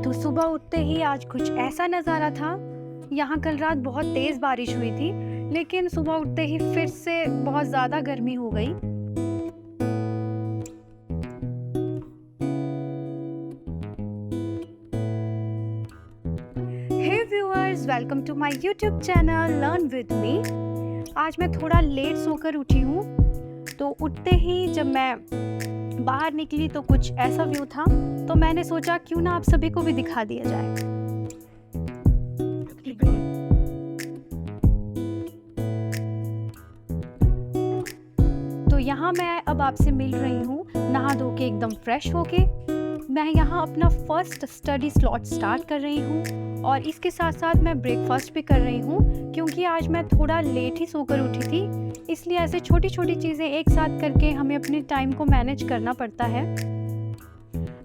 तो सुबह उठते ही आज कुछ ऐसा नज़ारा था। यहाँ कल रात बहुत तेज़ बारिश हुई थी, लेकिन सुबह उठते ही फिर से बहुत ज़्यादा गर्मी हो गई। Hey viewers, welcome to my YouTube channel learn with me. आज मैं थोड़ा लेट सोकर उठी हूँ, तो उठते ही जब मैं बाहर निकली तो कुछ ऐसा व्यू था, तो मैंने सोचा क्यों ना आप सभी को भी दिखा दिया जाए। तो यहाँ मैं अब आपसे मिल रही हूँ नहा धो के एकदम फ्रेश होके। मैं यहाँ अपना फर्स्ट स्टडी स्लॉट स्टार्ट कर रही हूँ और इसके साथ साथ मैं ब्रेकफास्ट भी कर रही हूँ, क्योंकि आज मैं थोड़ा लेट ही सोकर उठी थी, इसलिए ऐसे छोटी छोटी चीज़ें एक साथ करके हमें अपने टाइम को मैनेज करना पड़ता है।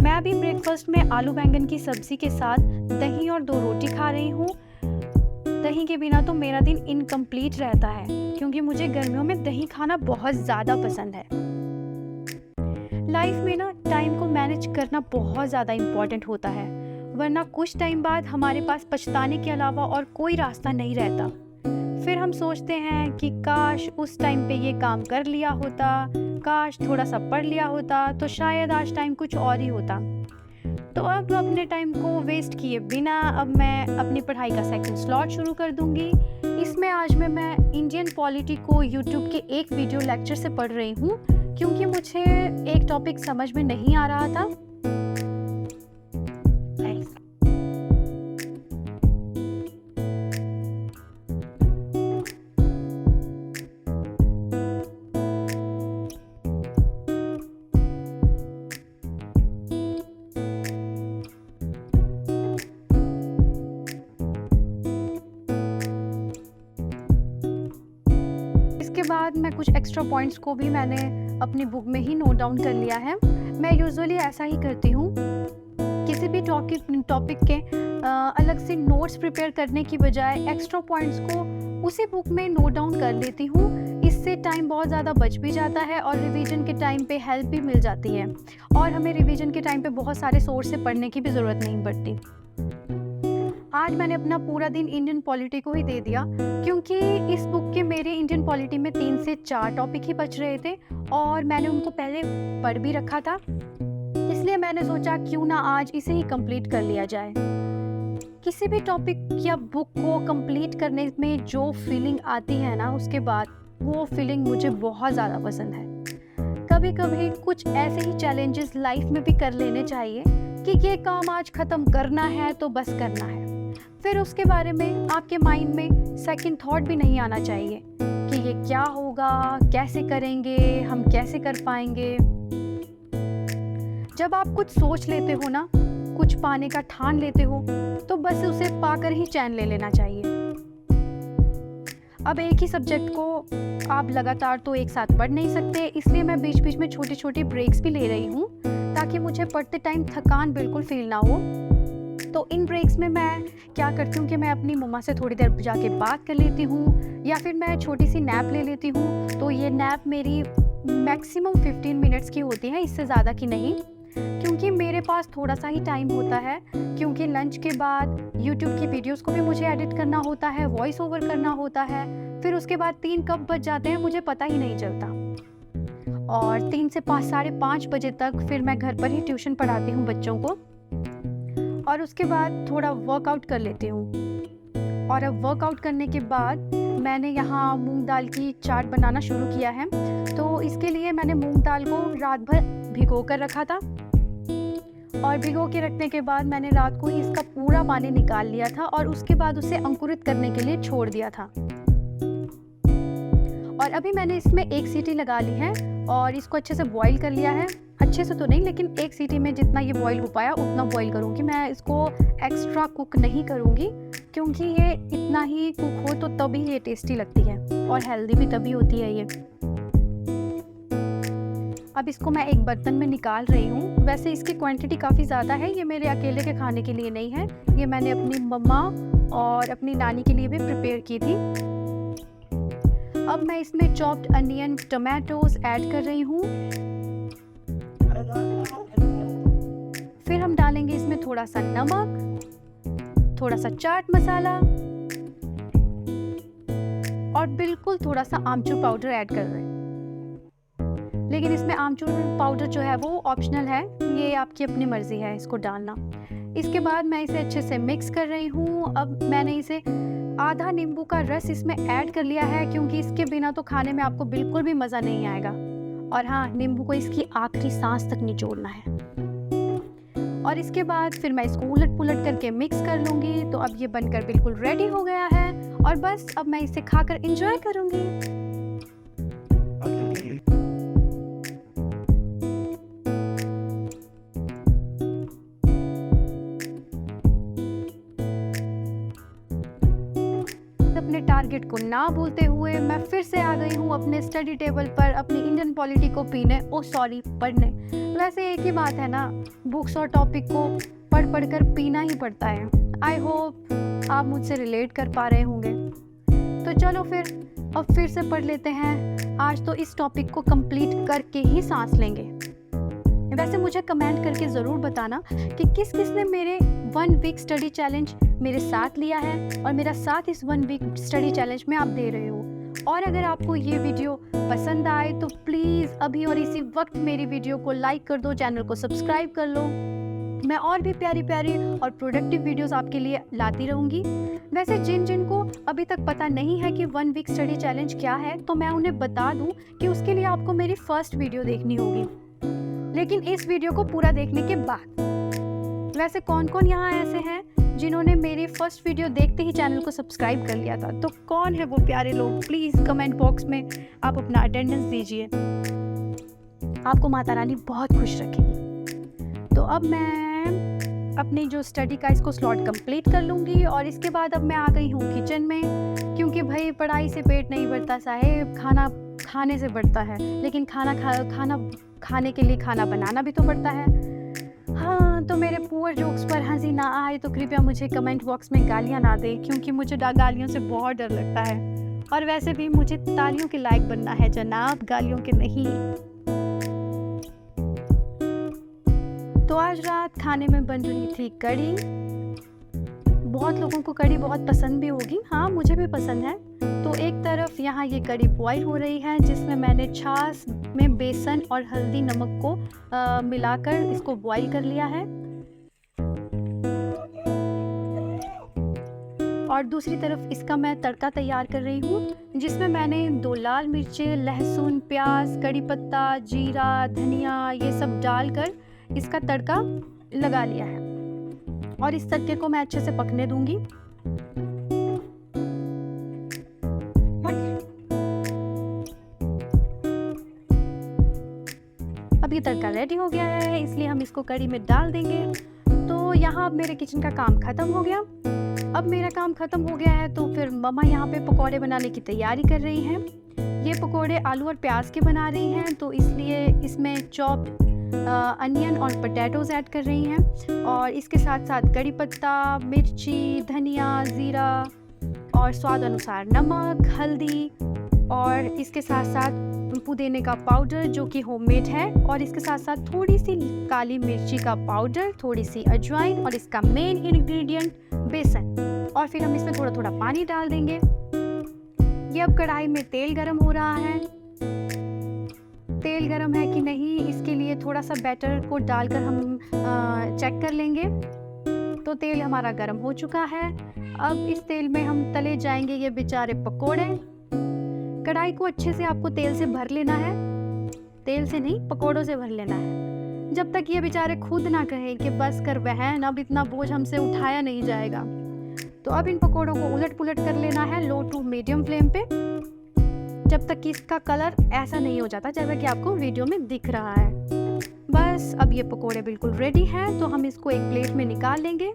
मैं अभी ब्रेकफास्ट में आलू बैंगन की सब्ज़ी के साथ दही और 2 रोटी खा रही हूँ। दही के बिना तो मेरा दिन इनकम्प्लीट रहता है, क्योंकि मुझे गर्मियों में दही खाना बहुत ज़्यादा पसंद है। लाइफ में ना टाइम को मैनेज करना बहुत ज़्यादा इम्पॉर्टेंट होता है, वरना कुछ टाइम बाद हमारे पास पछताने के अलावा और कोई रास्ता नहीं रहता। फिर हम सोचते हैं कि काश उस टाइम पे ये काम कर लिया होता, काश थोड़ा सा पढ़ लिया होता, तो शायद आज टाइम कुछ और ही होता। तो अब अपने टाइम को वेस्ट किए बिना अब मैं अपनी पढ़ाई का सेकंड स्लॉट शुरू कर दूंगी। इसमें आज मैं इंडियन पॉलिटी को यूट्यूब के एक वीडियो लेक्चर से पढ़ रही हूँ, क्योंकि मुझे एक टॉपिक समझ में नहीं आ रहा था। इसके बाद मैं कुछ एक्स्ट्रा पॉइंट्स को भी मैंने अपनी बुक में ही नोट डाउन कर लिया है। मैं यूजुअली ऐसा ही करती हूँ, किसी भी टॉपिक के अलग से नोट्स प्रिपेयर करने की बजाय एक्स्ट्रा पॉइंट्स को उसी बुक में नोट डाउन कर लेती हूँ। इससे टाइम बहुत ज़्यादा बच भी जाता है और रिवीजन के टाइम पे हेल्प भी मिल जाती है, और हमें रिवीजन के टाइम पे बहुत सारे सोर्स से पढ़ने की भी ज़रूरत नहीं पड़ती। आज मैंने अपना पूरा दिन इंडियन पॉलिटी को ही दे दिया, क्योंकि इस बुक के मेरे इंडियन पॉलिटी में 3 से 4 टॉपिक ही बच रहे थे और मैंने उनको पहले पढ़ भी रखा था, इसलिए मैंने सोचा क्यों ना आज इसे ही कंप्लीट कर लिया जाए। किसी भी टॉपिक या बुक को कंप्लीट करने में जो फीलिंग आती है ना, उसके बाद वो फीलिंग मुझे बहुत ज़्यादा पसंद है। कभी कभी कुछ ऐसे ही चैलेंजेस लाइफ में भी कर लेने चाहिए कि ये काम आज ख़त्म करना है तो बस करना है। फिर उसके बारे में आपके माइंड में सेकंड थॉट भी नहीं आना चाहिए कि ये क्या होगा, कैसे करेंगे, हम कैसे कर पाएंगे। जब आप कुछ सोच लेते हो ना, कुछ पाने का ठान लेते हो, तो बस उसे पाकर ही चैन ले लेना चाहिए। अब एक ही सब्जेक्ट को आप लगातार तो एक साथ पढ़ नहीं सकते, इसलिए मैं बीच बीच में छोटी छोटी ब्रेक्स भी ले रही हूँ, ताकि मुझे पढ़ते टाइम थकान बिल्कुल फील ना हो। तो इन ब्रेक्स में मैं क्या करती हूँ कि मैं अपनी मम्मा से थोड़ी देर जाके बात कर लेती हूँ, या फिर मैं छोटी सी नैप ले लेती हूँ। तो ये नैप मेरी मैक्सिमम 15 मिनट्स की होती है, इससे ज़्यादा की नहीं, क्योंकि मेरे पास थोड़ा सा ही टाइम होता है, क्योंकि लंच के बाद यूट्यूब की वीडियोस को भी मुझे एडिट करना होता है, वॉइस ओवर करना होता है। फिर उसके बाद 3 कब बज जाते हैं मुझे पता ही नहीं चलता, और 3 से 5-5:30 बजे तक फिर मैं घर पर ही ट्यूशन पढ़ाती हूँ बच्चों को, और उसके बाद थोड़ा वर्कआउट कर लेती हूँ। और अब वर्कआउट करने के बाद मैंने यहाँ मूंग दाल की चाट बनाना शुरू किया है। तो इसके लिए मैंने मूंग दाल को रात भर भिगो कर रखा था, और भिगो के रखने के बाद मैंने रात को ही इसका पूरा पानी निकाल लिया था, और उसके बाद उसे अंकुरित करने के लिए छोड़ दिया था। और अभी मैंने इसमें 1 सीटी लगा ली है और इसको अच्छे से बॉईल कर लिया है। अच्छे से तो नहीं, लेकिन 1 सीटी में जितना ये बॉईल हो पाया उतना बॉईल करूँगी। मैं इसको एक्स्ट्रा कुक नहीं करूँगी, क्योंकि ये इतना ही कुक हो तो तभी ये टेस्टी लगती है, और हेल्दी भी तभी होती है ये। अब इसको मैं एक बर्तन में निकाल रही हूँ। वैसे इसकी क्वांटिटी काफ़ी ज़्यादा है, ये मेरे अकेले के खाने के लिए नहीं है, ये मैंने अपनी मम्मा और अपनी नानी के लिए भी प्रिपेयर की थी। अब मैं इसमें चॉप्ड अनियन, टमाटोज ऐड कर रही हूँ। फिर हम डालेंगे इसमें थोड़ा सा नमक, थोड़ा सा चाट मसाला और बिल्कुल थोड़ा सा आमचूर पाउडर ऐड कर रहे हैं। लेकिन इसमें आमचूर पाउडर जो है वो ऑप्शनल है, ये आपकी अपनी मर्जी है इसको डालना। इसके बाद मैं इसे अच्छे से मिक्स कर रही हूँ। अब मैंने इसे आधा नींबू का रस इसमें ऐड कर लिया है, क्योंकि इसके बिना तो खाने में आपको बिल्कुल भी मज़ा नहीं आएगा। और हाँ, नींबू को इसकी आखिरी सांस तक निचोड़ना है। और इसके बाद फिर मैं इसको उलट पुलट करके मिक्स कर लूँगी। तो अब ये बनकर बिल्कुल रेडी हो गया है और बस अब मैं इसे खाकर एंजॉय करूँगी। अपने टारगेट को ना भूलते हुए मैं फिर से आ गई हूँ अपने स्टडी टेबल पर अपनी इंडियन पॉलिटी को पढ़ने। वैसे एक ही बात है ना, बुक्स और टॉपिक को पढ़ कर पीना ही पड़ता है। आई होप आप मुझसे रिलेट कर पा रहे होंगे। तो चलो अब फिर से पढ़ लेते हैं। आज तो इस टॉपिक को कंप्लीट करके ही सांस लेंगे। वैसे मुझे कमेंट करके ज़रूर बताना कि किस किस ने मेरे 1 वीक स्टडी चैलेंज मेरे साथ लिया है और मेरा साथ इस 1 वीक स्टडी चैलेंज में आप दे रहे हो। और अगर आपको ये वीडियो पसंद आए तो प्लीज़ अभी और इसी वक्त मेरी वीडियो को लाइक कर दो, चैनल को सब्सक्राइब कर लो। मैं और भी प्यारी प्यारी और प्रोडक्टिव वीडियोस आपके लिए लाती रहूँगी। वैसे जिन को अभी तक पता नहीं है कि 1 वीक स्टडी चैलेंज क्या है, तो मैं उन्हें बता दूँ कि उसके लिए आपको मेरी फर्स्ट वीडियो देखनी होगी, लेकिन इस वीडियो को पूरा देखने के बाद। वैसे कौन कौन यहाँ ऐसे हैं जिन्होंने मेरी फर्स्ट वीडियो देखते ही चैनल को सब्सक्राइब कर लिया था? तो कौन है वो प्यारे लोग? प्लीज़ कमेंट बॉक्स में आप अपना अटेंडेंस दीजिए। आपको माता रानी बहुत खुश रखेगी। तो अब मैं अपनी जो स्टडी का इसको स्लॉट कंप्लीट कर लूँगी और इसके बाद अब मैं आ गई हूँ किचन में, क्योंकि भाई पढ़ाई से पेट नहीं भरता साहेब, खाना खाने से बढ़ता है। लेकिन खाने के लिए खाना बनाना भी तो पड़ता है। हाँ, तो मेरे पुअर जोक्स पर हंसी ना आए तो कृपया मुझे कमेंट बॉक्स में गालियाँ ना दें, क्योंकि मुझे गालियों से बहुत डर लगता है। और वैसे भी मुझे तालियों के लायक बनना है जनाब, गालियों के नहीं। तो आज रात खाने में बन रही थी कढ़ी। बहुत लोगों को कढ़ी बहुत पसंद भी होगी, हाँ मुझे भी पसंद है। तो एक तरफ यहाँ ये कढ़ी बॉईल हो रही है, जिसमें मैंने छाछ में बेसन और हल्दी नमक को मिलाकर इसको बॉईल कर लिया है। और दूसरी तरफ इसका मैं तड़का तैयार कर रही हूँ, जिसमें मैंने 2 लाल मिर्चें, लहसुन, प्याज, कड़ी पत्ता, जीरा, धनिया ये सब डालकर इसका तड़का लगा लिया है। और इस तड़के को मैं अच्छे से पकने दूंगी। अब ये तड़का रेडी हो गया है, इसलिए हम इसको कढ़ी में डाल देंगे। तो यहाँ अब मेरे किचन का काम ख़त्म हो गया। अब मेरा काम ख़त्म हो गया है, तो फिर मम्मा यहाँ पे पकौड़े बनाने की तैयारी कर रही हैं। ये पकौड़े आलू और प्याज के बना रही हैं, तो इसलिए इसमें चॉप्ड अनियन और पोटैटोज़ ऐड कर रही हैं। और इसके साथ साथ कड़ी पत्ता, मिर्ची, धनिया, ज़ीरा और स्वाद अनुसार नमक, हल्दी और इसके साथ साथ पुदीने का पाउडर जो कि होममेड है। और इसके साथ साथ थोड़ी सी काली मिर्ची का पाउडर, थोड़ी सी अजवाइन और इसका मेन इंग्रेडिएंट बेसन। और फिर हम इसमें थोड़ा थोड़ा पानी डाल देंगे। ये अब कढ़ाई में तेल गरम हो रहा है। तेल गरम है कि नहीं, इसके लिए थोड़ा सा बैटर को डालकर हम चेक कर लेंगे। तो तेल हमारा गरम हो चुका है। अब इस तेल में हम तले जाएंगे ये बेचारे पकोड़े। कढ़ाई को अच्छे से आपको तेल से भर लेना है, तेल से नहीं पकोड़ों से भर लेना है, जब तक ये बेचारे खुद ना कहें कि बस कर बहन, अब इतना बोझ हमसे उठाया नहीं जाएगा। तो अब इन पकोड़ों को उलट पुलट कर लेना है लो टू मीडियम फ्लेम पे, जब तक कि इसका कलर ऐसा नहीं हो जाता जैसा कि आपको वीडियो में दिख रहा है। बस अब ये पकोड़े बिल्कुल रेडी हैं, तो हम इसको एक प्लेट में निकाल लेंगे।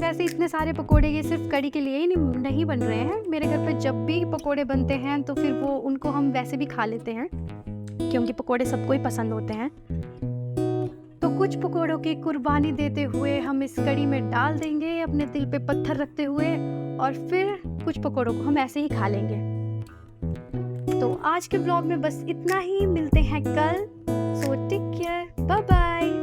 वैसे इतने सारे पकोड़े ये सिर्फ कढ़ी के लिए ही नहीं बन रहे हैं। मेरे घर पे जब भी पकोड़े बनते हैं तो फिर वो उनको हम वैसे भी खा लेते हैं, क्योंकि पकोड़े सबको ही पसंद होते हैं। तो कुछ पकोड़ों की कुर्बानी देते हुए हम इस कढ़ी में डाल देंगे अपने दिल पे पत्थर रखते हुए, और फिर कुछ पकोड़ों को हम ऐसे ही खा लेंगे। तो आज के ब्लॉग में बस इतना ही, मिलते हैं कल। So take care, bye bye.